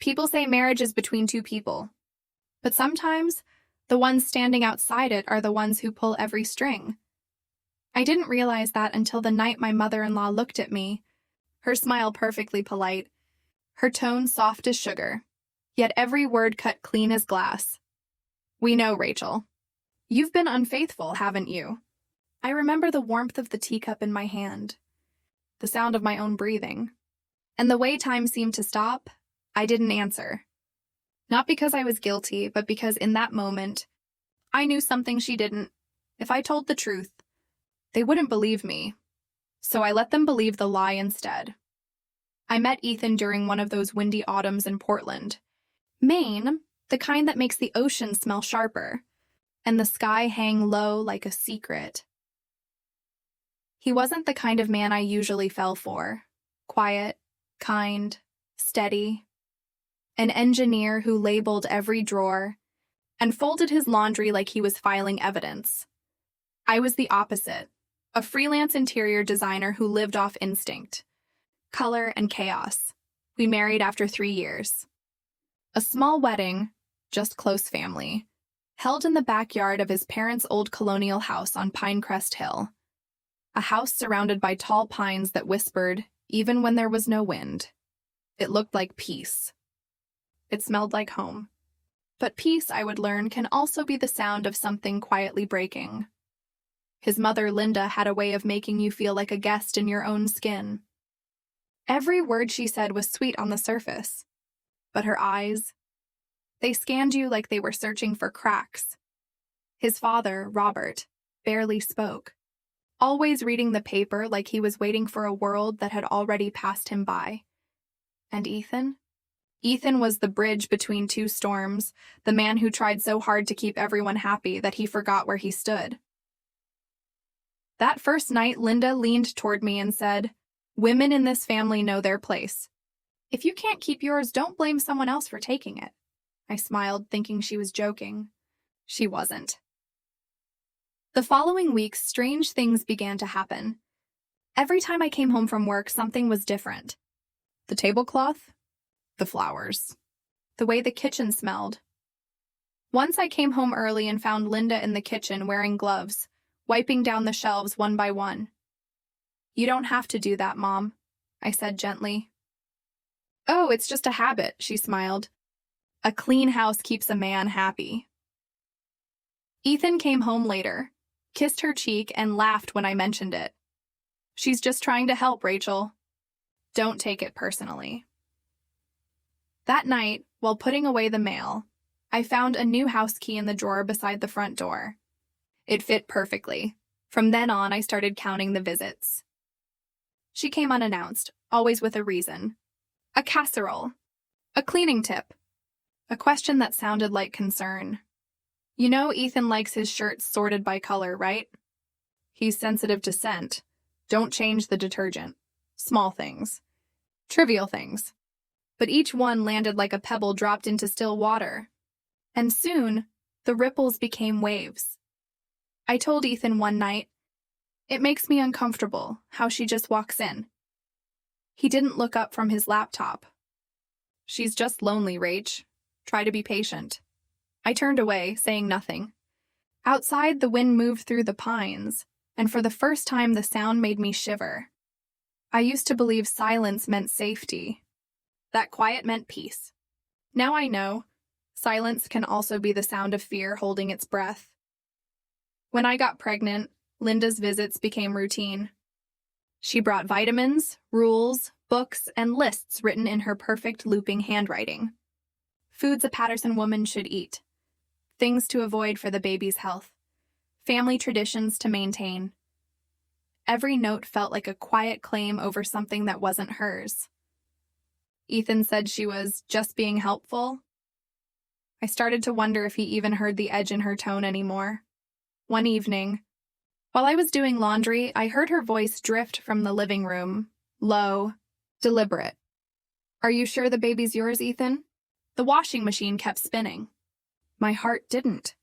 People say marriage is between two people, but sometimes the ones standing outside it are the ones who pull every string. I didn't realize that until the night my mother-in-law looked at me, her smile perfectly polite, her tone soft as sugar, yet every word cut clean as glass. "We know, Rachel. You've been unfaithful, haven't you?" I remember the warmth of the teacup in my hand, the sound of my own breathing, and the way time seemed to stop. I didn't answer. Not because I was guilty, but because in that moment, I knew something she didn't. If I told the truth, they wouldn't believe me, so I let them believe the lie instead. I met Ethan during one of those windy autumns in Portland, Maine, the kind that makes the ocean smell sharper, and the sky hang low like a secret. He wasn't the kind of man I usually fell for. Quiet, kind, steady. An engineer who labeled every drawer and folded his laundry like he was filing evidence. I was the opposite, a freelance interior designer who lived off instinct, color, and chaos. We married after 3 years. A small wedding, just close family, held in the backyard of his parents' old colonial house on Pinecrest Hill. A house surrounded by tall pines that whispered, even when there was no wind. It looked like peace. It smelled like home. But peace, I would learn, can also be the sound of something quietly breaking. His mother, Linda, had a way of making you feel like a guest in your own skin. Every word she said was sweet on the surface, but her eyes, they scanned you like they were searching for cracks. His father, Robert, barely spoke, always reading the paper like he was waiting for a world that had already passed him by. And Ethan? Ethan was the bridge between two storms, the man who tried so hard to keep everyone happy that he forgot where he stood. That first night, Linda leaned toward me and said, "Women in this family know their place. If you can't keep yours, don't blame someone else for taking it." I smiled, thinking she was joking. She wasn't. The following weeks, strange things began to happen. Every time I came home from work, something was different. The tablecloth, the flowers, the way the kitchen smelled. Once I came home early and found Linda in the kitchen wearing gloves, wiping down the shelves one by one. "You don't have to do that, Mom," I said gently. "Oh, it's just a habit," she smiled. "A clean house keeps a man happy." Ethan came home later, kissed her cheek, and laughed when I mentioned it. "She's just trying to help, Rachel. Don't take it personally." That night, while putting away the mail, I found a new house key in the drawer beside the front door. It fit perfectly. From then on, I started counting the visits. She came unannounced, always with a reason. A casserole. A cleaning tip. A question that sounded like concern. "You know Ethan likes his shirts sorted by color, right? He's sensitive to scent. Don't change the detergent." Small things. Trivial things. But each one landed like a pebble dropped into still water. And soon, the ripples became waves. I told Ethan one night, "It makes me uncomfortable how she just walks in." He didn't look up from his laptop. "She's just lonely, Rach. Try to be patient." I turned away, saying nothing. Outside, the wind moved through the pines, and for the first time the sound made me shiver. I used to believe silence meant safety. That quiet meant peace. Now I know, silence can also be the sound of fear holding its breath. When I got pregnant, Linda's visits became routine. She brought vitamins, rules, books, and lists written in her perfect looping handwriting. Foods a Patterson woman should eat. Things to avoid for the baby's health. Family traditions to maintain. Every note felt like a quiet claim over something that wasn't hers. Ethan said she was just being helpful. I started to wonder if he even heard the edge in her tone anymore. One evening, while I was doing laundry, I heard her voice drift from the living room, low, deliberate. "Are you sure the baby's yours, Ethan?" The washing machine kept spinning. My heart didn't.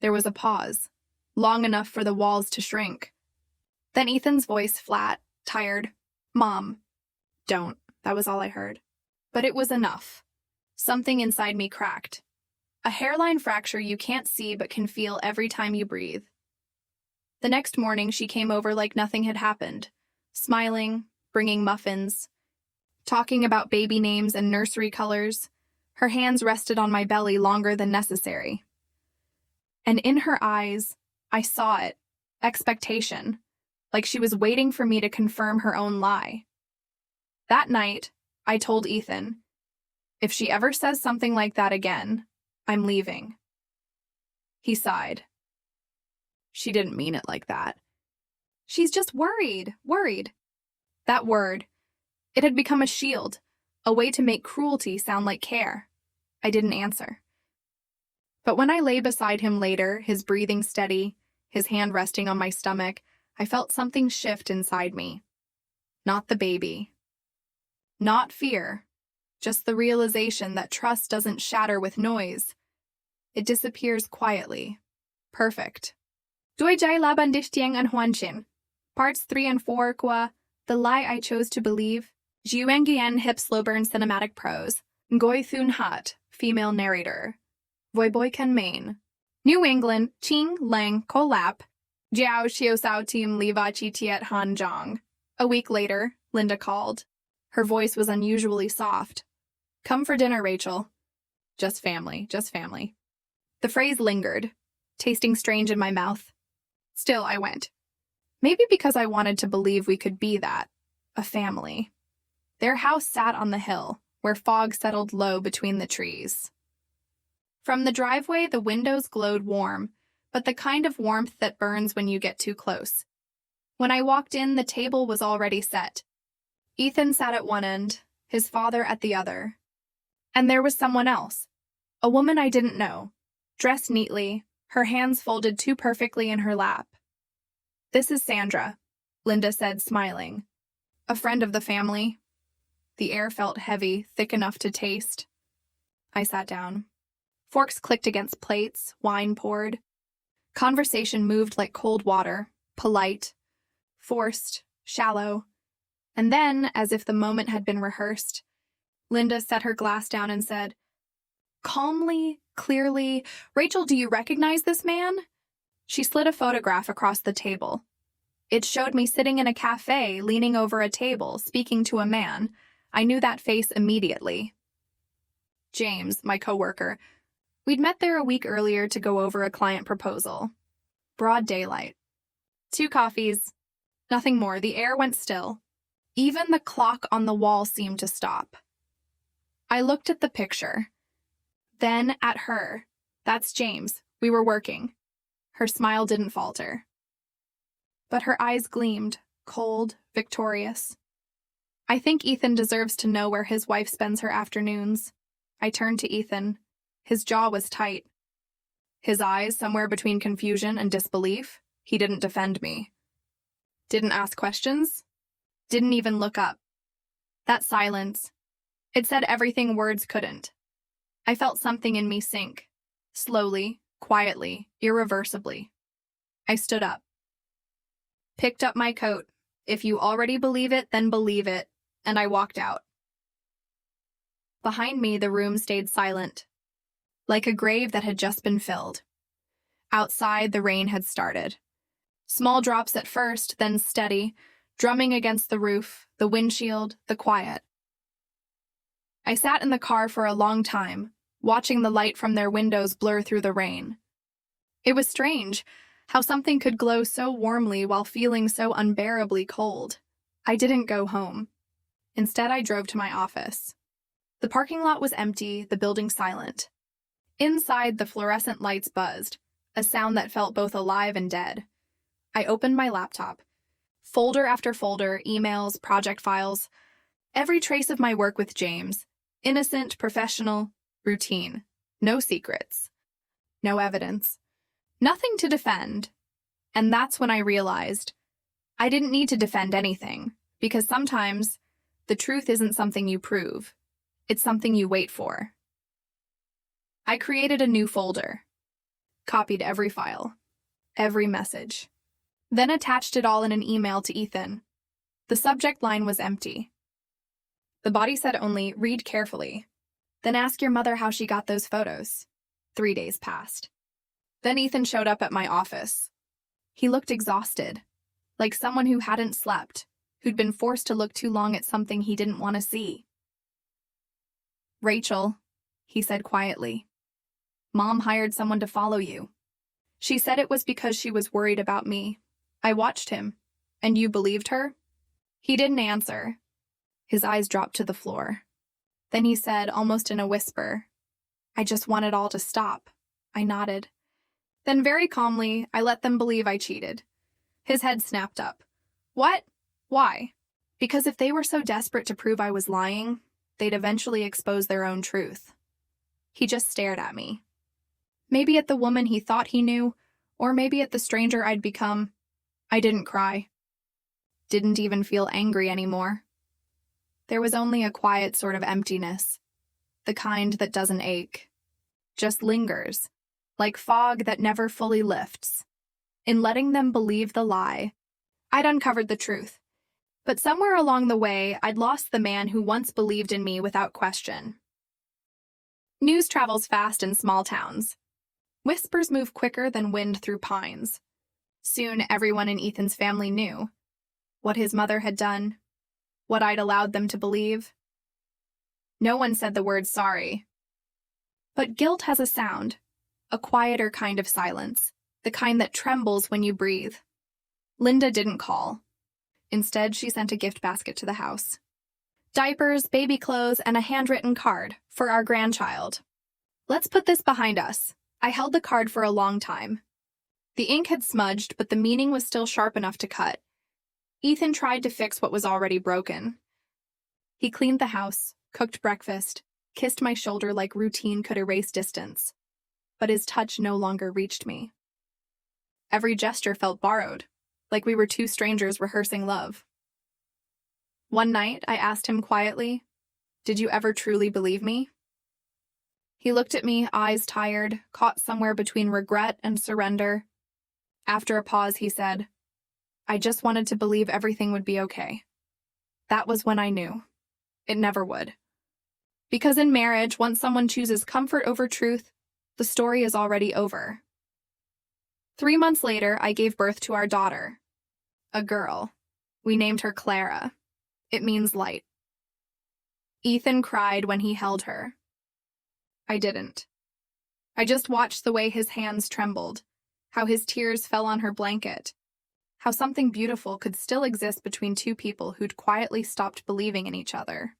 There was a pause, long enough for the walls to shrink. Then Ethan's voice, flat, tired. "Mom, don't." That was all I heard. But it was enough. Something inside me cracked. A hairline fracture you can't see but can feel every time you breathe. The next morning, she came over like nothing had happened, smiling, bringing muffins, talking about baby names and nursery colors. Her hands rested on my belly longer than necessary. And in her eyes, I saw it, expectation, like she was waiting for me to confirm her own lie. That night, I told Ethan, if she ever says something like that again, I'm leaving. He sighed. She didn't mean it like that. She's just worried. That word, it had become a shield, a way to make cruelty sound like care. I didn't answer. But when I lay beside him later, his breathing steady, his hand resting on my stomach, I felt something shift inside me. Not the baby. Not fear. Just the realization that trust doesn't shatter with noise. It disappears quietly. Perfect. Doi jai laban dishtiang an huanchin. Parts 3 and 4 qua, The Lie I Chose to Believe. Jiuengian hip slow burn cinematic prose. Ngoi Thun Hat, female narrator. Voiboykan Main. New England, Ching Lang Kolap. Jiao Xiao Team Liva Chi Tiet Han Zhang. A week later, Linda called. Her voice was unusually soft. Come for dinner, Rachel. Just family. The phrase lingered, tasting strange in my mouth. Still, I went. Maybe because I wanted to believe we could be that, a family. Their house sat on the hill, where fog settled low between the trees. From the driveway, the windows glowed warm, but the kind of warmth that burns when you get too close. When I walked in, the table was already set. Ethan sat at one end, his father at the other. And there was someone else, a woman I didn't know, dressed neatly, her hands folded too perfectly in her lap. This is Sandra, Linda said, smiling. A friend of the family. The air felt heavy, thick enough to taste. I sat down. Forks clicked against plates, wine poured. Conversation moved like cold water, polite, forced, shallow. And then, as if the moment had been rehearsed, Linda set her glass down and said, calmly, clearly, Rachel, do you recognize this man? She slid a photograph across the table. It showed me sitting in a cafe, leaning over a table, speaking to a man. I knew that face immediately. James, my coworker. We'd met there a week earlier to go over a client proposal. Broad daylight. 2 coffees. Nothing more. The air went still. Even the clock on the wall seemed to stop. I looked at the picture. Then at her. That's James. We were working. Her smile didn't falter. But her eyes gleamed, cold, victorious. I think Ethan deserves to know where his wife spends her afternoons. I turned to Ethan. His jaw was tight. His eyes somewhere between confusion and disbelief. He didn't defend me. Didn't ask questions. Didn't even look up. That silence. It said everything words couldn't. I felt something in me sink. Slowly, quietly, irreversibly. I stood up. Picked up my coat. If you already believe it, then believe it. And I walked out. Behind me, the room stayed silent, like a grave that had just been filled. Outside, the rain had started. Small drops at first, then steady, drumming against the roof, the windshield, the quiet. I sat in the car for a long time, watching the light from their windows blur through the rain. It was strange how something could glow so warmly while feeling so unbearably cold. I didn't go home. Instead, I drove to my office. The parking lot was empty, the building silent. Inside, the fluorescent lights buzzed, a sound that felt both alive and dead. I opened my laptop. Folder after folder, emails, project files, every trace of my work with James. Innocent, professional, routine. No secrets. No evidence. Nothing to defend. And that's when I realized I didn't need to defend anything, because sometimes the truth isn't something you prove. It's something you wait for. I created a new folder, copied every file, every message, then attached it all in an email to Ethan. The subject line was empty. The body said only, read carefully. Then ask your mother how she got those photos. 3 days passed. Then Ethan showed up at my office. He looked exhausted, like someone who hadn't slept, who'd been forced to look too long at something he didn't want to see. "Rachel," he said quietly, "Mom hired someone to follow you. She said it was because she was worried about me. I watched him. And you believed her?" He didn't answer. His eyes dropped to the floor. Then he said, almost in a whisper, "I just want it all to stop." I nodded. Then very calmly, I let them believe I cheated. His head snapped up. "What? Why?" Because if they were so desperate to prove I was lying, they'd eventually expose their own truth. He just stared at me. Maybe at the woman he thought he knew, or maybe at the stranger I'd become. I didn't cry. Didn't even feel angry anymore. There was only a quiet sort of emptiness, the kind that doesn't ache, just lingers, like fog that never fully lifts. In letting them believe the lie, I'd uncovered the truth. But somewhere along the way, I'd lost the man who once believed in me without question. News travels fast in small towns. Whispers move quicker than wind through pines. Soon, everyone in Ethan's family knew what his mother had done, what I'd allowed them to believe. No one said the word sorry. But guilt has a sound, a quieter kind of silence, the kind that trembles when you breathe. Linda didn't call. Instead, she sent a gift basket to the house. Diapers, baby clothes, and a handwritten card for our grandchild. "Let's put this behind us." I held the card for a long time. The ink had smudged, but the meaning was still sharp enough to cut. Ethan tried to fix what was already broken. He cleaned the house, cooked breakfast, kissed my shoulder like routine could erase distance. But his touch no longer reached me. Every gesture felt borrowed, like we were two strangers rehearsing love. One night, I asked him quietly, "Did you ever truly believe me?" He looked at me, eyes tired, caught somewhere between regret and surrender. After a pause, he said, "I just wanted to believe everything would be okay." That was when I knew. It never would. Because in marriage, once someone chooses comfort over truth, the story is already over. 3 months later, I gave birth to our daughter. A girl. We named her Clara. It means light. Ethan cried when he held her. I didn't. I just watched the way his hands trembled, how his tears fell on her blanket, how something beautiful could still exist between two people who'd quietly stopped believing in each other.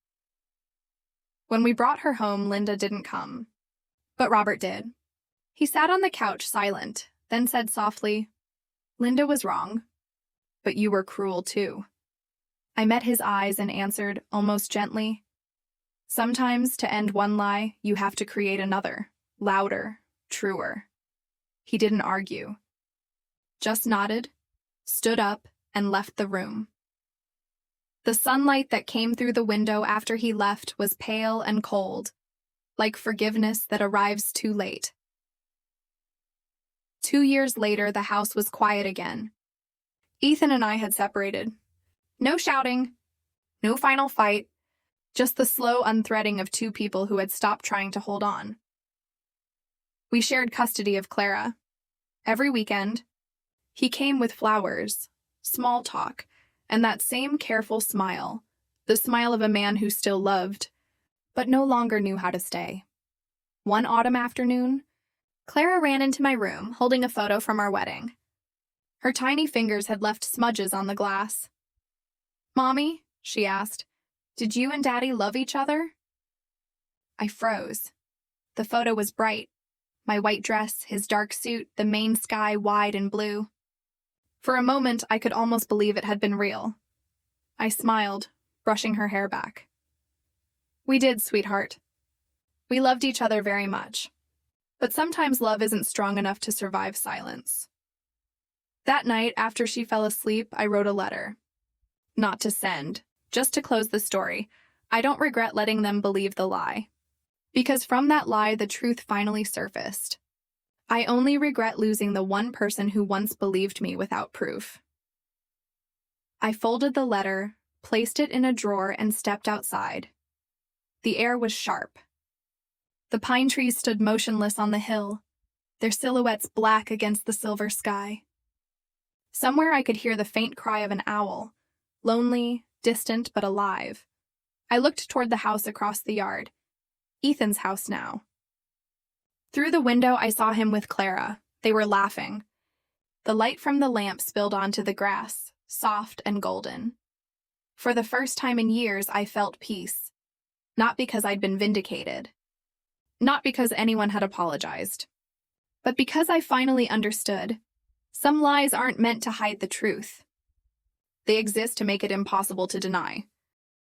When we brought her home, Linda didn't come. But Robert did. He sat on the couch silent, then said softly, "Linda was wrong, but you were cruel too." I met his eyes and answered, almost gently, "Sometimes to end one lie, you have to create another, louder, truer." He didn't argue. Just nodded, stood up, and left the room. The sunlight that came through the window after he left was pale and cold, like forgiveness that arrives too late. 2 years later, the house was quiet again. Ethan and I had separated. No shouting, no final fight, just the slow unthreading of two people who had stopped trying to hold on. We shared custody of Clara. Every weekend, he came with flowers, small talk, and that same careful smile, the smile of a man who still loved, but no longer knew how to stay. One autumn afternoon, Clara ran into my room holding a photo from our wedding. Her tiny fingers had left smudges on the glass. "Mommy," she asked, "did you and Daddy love each other?" I froze. The photo was bright. My white dress, his dark suit, the main sky wide and blue. For a moment, I could almost believe it had been real. I smiled, brushing her hair back. "We did, sweetheart. We loved each other very much. But sometimes love isn't strong enough to survive silence." That night, after she fell asleep, I wrote a letter. Not to send, just to close the story. I don't regret letting them believe the lie. Because from that lie, the truth finally surfaced. I only regret losing the one person who once believed me without proof. I folded the letter, placed it in a drawer, and stepped outside. The air was sharp. The pine trees stood motionless on the hill, their silhouettes black against the silver sky. Somewhere I could hear the faint cry of an owl, lonely, distant, but alive. I looked toward the house across the yard, Ethan's house now. Through the window, I saw him with Clara. They were laughing. The light from the lamp spilled onto the grass, soft and golden. For the first time in years, I felt peace. Not because I'd been vindicated. Not because anyone had apologized. But because I finally understood. Some lies aren't meant to hide the truth. They exist to make it impossible to deny.